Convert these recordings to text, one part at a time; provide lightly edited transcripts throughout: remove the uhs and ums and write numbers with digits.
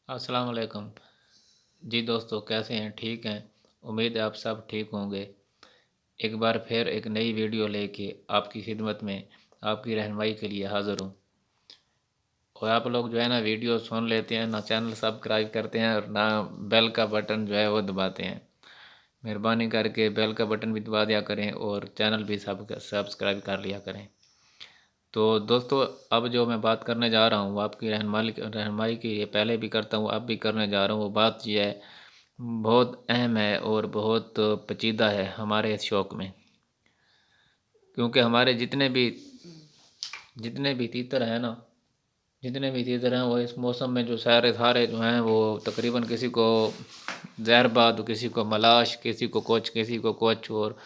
अस्सलाम वालेकुम। जी दोस्तों, कैसे हैं? ठीक हैं? उम्मीद है आप सब ठीक होंगे। एक बार फिर एक नई वीडियो लेके आपकी खिदमत में आपकी रहनुमाई के लिए हाज़िर हूँ। और आप लोग जो है ना वीडियो सुन लेते हैं, ना चैनल सब्सक्राइब करते हैं और ना बेल का बटन जो है वो दबाते हैं। मेहरबानी करके बेल का बटन भी दबा दिया करें और चैनल भी सब्सक्राइब कर लिया करें। तो दोस्तों, अब जो मैं बात करने जा रहा हूँ वो आपकी रहनुमाई की ये पहले भी करता हूँ, अब भी करने जा रहा हूँ। वो बात ये है, बहुत अहम है और बहुत पेचीदा है हमारे इस शौक़ में। क्योंकि हमारे जितने भी तीतर हैं ना, जितने भी तीतर हैं वो इस मौसम में जो सारे सारे जो हैं वो तकरीबन किसी को जहरबाद, किसी को मलाश, किसी को कोच। और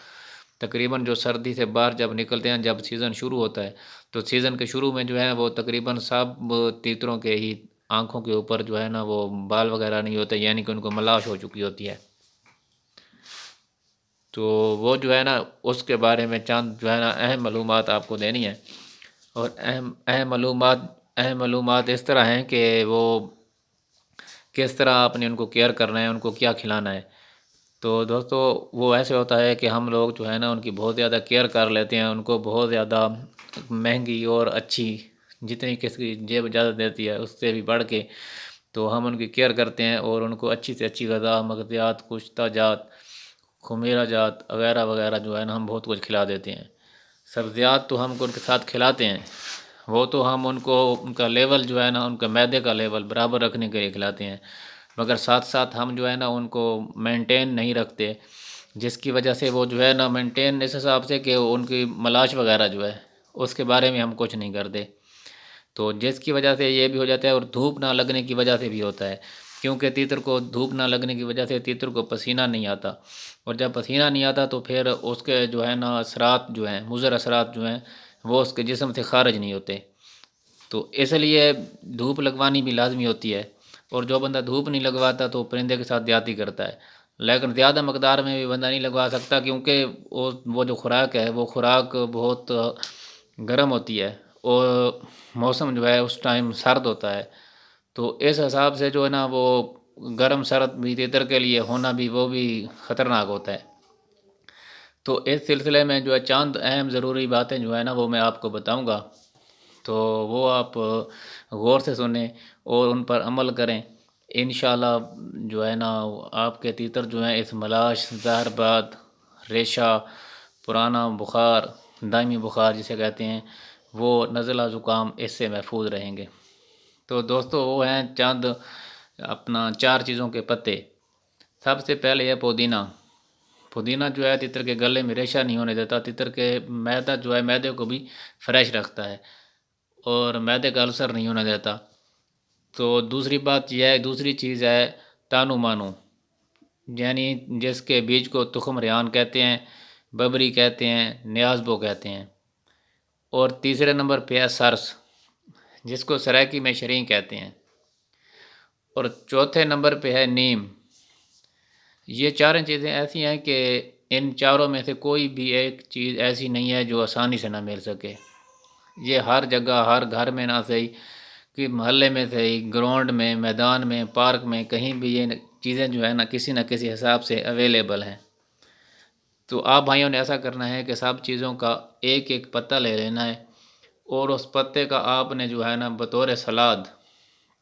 तकरीबन जो सर्दी से बाहर जब निकलते हैं, जब सीज़न शुरू होता है, तो सीज़न के शुरू में जो है वो तकरीबन सब तीतरों के ही आँखों के ऊपर जो है ना वो बाल वगैरह नहीं होते, यानी कि उनको मलाश हो चुकी होती है। तो वो जो है ना उसके बारे में चंद जो है ना अहम मालूमात आपको देनी है। और अहम मालूमात इस तरह हैं कि वो किस तरह आपने उनको केयर करना है, उनको क्या खिलाना है। तो दोस्तों, वो ऐसे होता है कि हम लोग जो है ना उनकी बहुत ज़्यादा केयर कर लेते हैं, उनको बहुत ज़्यादा महंगी और अच्छी, जितनी किसकी जेब ज़्यादा देती है उससे भी बढ़ के तो हम उनकी केयर करते हैं और उनको अच्छी से अच्छी ग़िज़ा, मगज़ियात, कुश्ता जात, खुमेरा जात वगैरह वगैरह जो है ना हम बहुत कुछ खिला देते हैं। सब्ज़ियात तो हम उनके साथ खिलाते हैं, वो तो हम उनको उनका लेवल जो है ना, उनका मैदे का लेवल बराबर रखने के लिए खिलाते हैं। मगर साथ साथ हम जो है ना उनको मेंटेन नहीं रखते, जिसकी वजह से वो जो है ना मेंटेन इस हिसाब से कि उनकी मलाश वगैरह जो है उसके बारे में हम कुछ नहीं करते। तो जिसकी वजह से ये भी हो जाता है और धूप ना लगने की वजह से भी होता है, क्योंकि तीतर को धूप ना लगने की वजह से तीतर को पसीना नहीं आता, और जब पसीना नहीं आता तो फिर उसके जो है ना असरात जो हैं, मुज़र असरात जो हैं, वो उसके जिस्म से खारिज नहीं होते। तो इसलिए धूप लगवानी भी लाजमी होती है। और जो बंदा धूप नहीं लगवाता तो परिंदे के साथ ज़्यादती करता है। लेकिन ज़्यादा मकदार में भी बंदा नहीं लगवा सकता, क्योंकि वो जो खुराक है वो खुराक बहुत गर्म होती है और मौसम जो है उस टाइम सर्द होता है। तो इस हिसाब से जो है ना वो गर्म सर्द भी तीतर के लिए होना भी वो भी ख़तरनाक होता है। तो इस सिलसिले में जो है चंद अहम ज़रूरी बातें जो है ना वो मैं आपको बताऊंगा, तो वो आप गौर से सुनें और उन पर अमल करें। इंशाल्लाह जो है ना आपके तीतर जो हैं इस मलाश, जहरबाद, रेशा, पुराना बुखार, दायमी बुखार जिसे कहते हैं, वो नज़ला ज़ुकाम इससे महफूज रहेंगे। तो दोस्तों, वो हैं चंद अपना 4 चीज़ों के पत्ते। सबसे पहले है पुदीना। पुदीना जो है तितर के गले में रेशा नहीं होने देता, तितर के मैदा जो है मैदे को भी फ्रेश रखता है और मैदे का अल्सर नहीं होने देता। तो दूसरी चीज़ है तानू मानू, यानी जिसके बीज को तुखम रेहान कहते हैं, बबरी कहते हैं, न्याज़बो कहते हैं। और तीसरे नंबर पे है सरस, जिसको सराकी में शरीं कहते हैं। और चौथे नंबर पे है नीम। ये चारों चीज़ें ऐसी हैं कि इन चारों में से कोई भी एक चीज़ ऐसी नहीं है जो आसानी से ना मिल सके। ये हर जगह, हर घर में ना सही कि मोहल्ले में सही, ग्राउंड में, मैदान में, पार्क में, कहीं भी ये चीज़ें जो है ना किसी न किसी हिसाब से अवेलेबल हैं। तो आप भाइयों ने ऐसा करना है कि सब चीज़ों का एक एक पत्ता ले लेना है और उस पत्ते का आपने जो है ना बतौर सलाद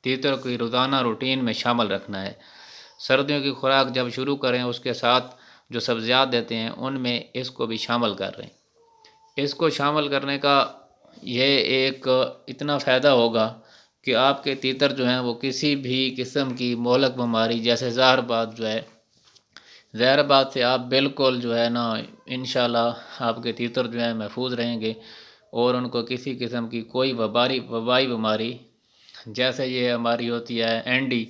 तीतर की रोज़ाना रूटीन में शामिल रखना है। सर्दियों की खुराक जब शुरू करें उसके साथ जो सब्ज़ियात देते हैं उनमें इसको भी शामिल कर रहे हैं। इसको शामिल करने का ये एक इतना फ़ायदा होगा कि आपके तीतर जो हैं वो किसी भी किस्म की मोहलक बीमारी जैसे ज़हरबाद जो है, ज़हरबाद से आप बिल्कुल जो है ना इंशाल्लाह आपके तीतर जो हैं महफूज रहेंगे और उनको किसी किस्म की कोई वबाई बीमारी, जैसे ये हमारी होती है एंडी,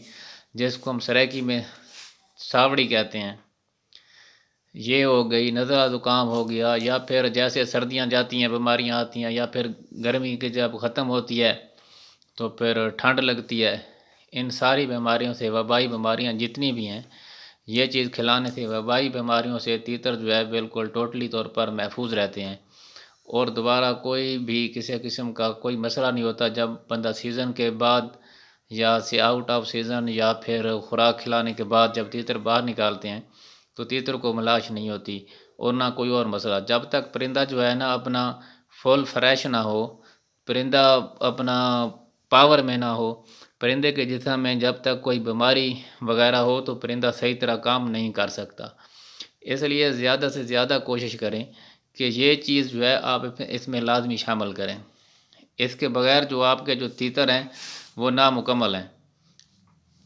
जिसको हम सराकी में सावड़ी कहते हैं, ये हो गई, नज़ला ज़ुकाम हो गया, या फिर जैसे सर्दियाँ जाती हैं बीमारियाँ आती हैं, या फिर गर्मी की जब ख़त्म होती है तो फिर ठंड लगती है। इन सारी बीमारियों से, वबाई बीमारियाँ जितनी भी हैं, ये चीज़ खिलाने से वबाई बीमारियों से तीतर जो है बिल्कुल टोटली तौर पर महफूज रहते हैं और दोबारा कोई भी किसी किस्म का कोई मसला नहीं होता। जब बंदा सीज़न के बाद یا آؤٹ آف سیزن یا پھر خوراک کھلانے کے بعد جب تیتر باہر نکالتے ہیں تو تیتر کو ملاش نہیں ہوتی، اور نہ کوئی اور مسئلہ۔ جب تک پرندہ جو ہے نا اپنا فل فریش نہ ہو، پرندہ اپنا پاور میں نہ ہو، پرندے کے جسم میں جب تک کوئی بیماری وغیرہ ہو تو پرندہ صحیح طرح کام نہیں کر سکتا۔ اس لیے زیادہ سے زیادہ کوشش کریں کہ یہ چیز جو ہے آپ اس میں لازمی شامل کریں۔ اس کے بغیر جو آپ کے جو تیتر ہیں وہ نامکمل ہیں۔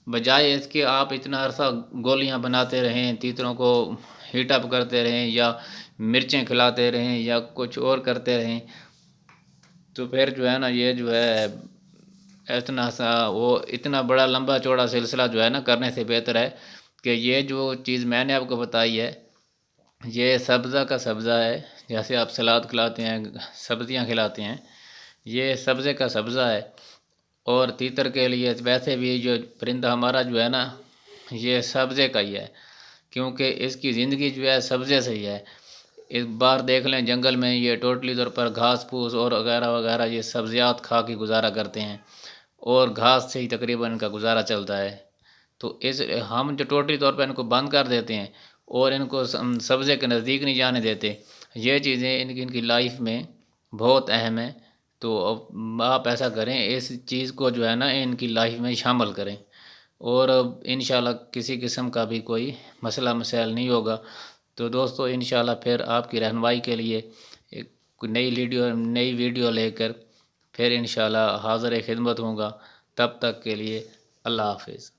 بجائے اس کے آپ اتنا عرصہ گولیاں بناتے رہیں، تیتروں کو ہیٹ اپ کرتے رہیں، یا مرچیں کھلاتے رہیں، یا کچھ اور کرتے رہیں، تو پھر جو ہے نا یہ جو ہے اتنا بڑا لمبا چوڑا سلسلہ جو ہے نا کرنے سے بہتر ہے کہ یہ جو چیز میں نے آپ کو بتائی ہے یہ سبزہ کا سبزہ ہے۔ جیسے آپ سلاد کھلاتے ہیں، سبزیاں کھلاتے ہیں، یہ سبزے کا سبزہ ہے۔ اور تیتر کے لیے ویسے بھی جو پرندہ ہمارا جو ہے نا یہ سبزے کا ہی ہے، کیونکہ اس کی زندگی جو ہے سبزے سے ہی ہے۔ ایک بار دیکھ لیں جنگل میں یہ ٹوٹلی طور پر گھاس پھوس اور وغیرہ وغیرہ یہ سبزیات کھا کے گزارا کرتے ہیں، اور گھاس سے ہی تقریباً ان کا گزارا چلتا ہے۔ تو ہم جو ٹوٹلی طور پر ان کو بند کر دیتے ہیں اور ان کو سبزے کے نزدیک نہیں جانے دیتے، یہ چیزیں ان کی لائف میں بہت اہم ہیں۔ تو آپ ایسا کریں، اس چیز کو جو ہے نا ان کی لائف میں شامل کریں، اور انشاءاللہ کسی قسم کا بھی کوئی مسئلہ مسائل نہیں ہوگا۔ تو دوستو انشاءاللہ پھر آپ کی رہنمائی کے لیے ایک نئی ویڈیو لے کر پھر انشاءاللہ حاضر خدمت ہوں گا۔ تب تک کے لیے اللہ حافظ۔